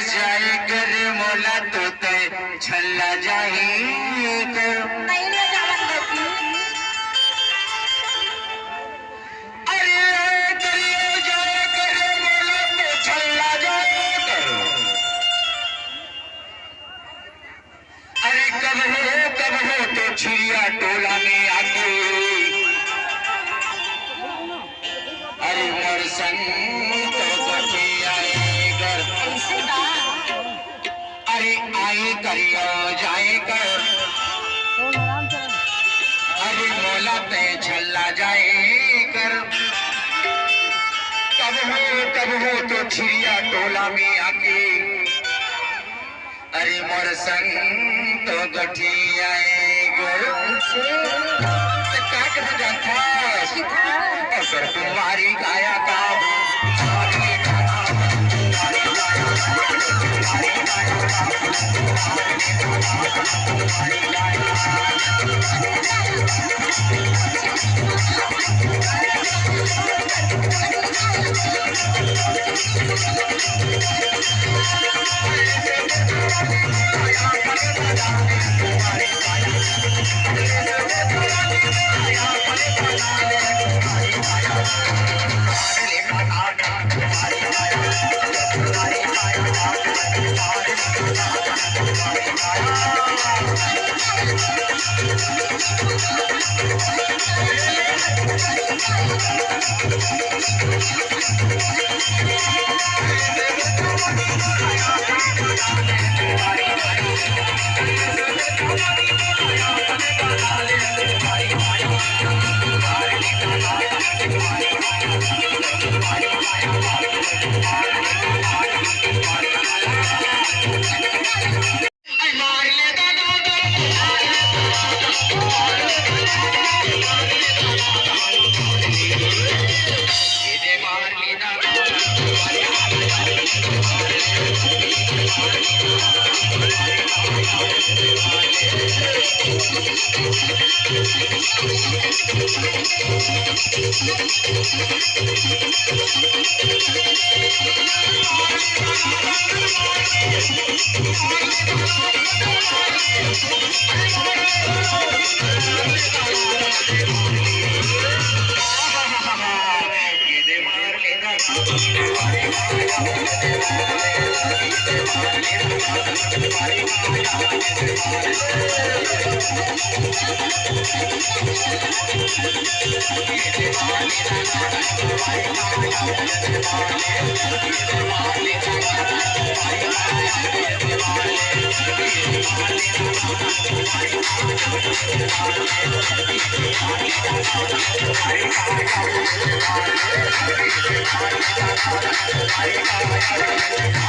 जाए कर मोला तो ते छल्ला जाए कर छिड़िया टोला में आके अरे मोर संग तो बचे आए घर अरे आए करियो जाए कर अरे मोला ते छल्ला जाए कर कब हो तो छिड़िया टोला में आके अरे मोर संग तो गठी आए अगर तुम्हारी गाया का Bye.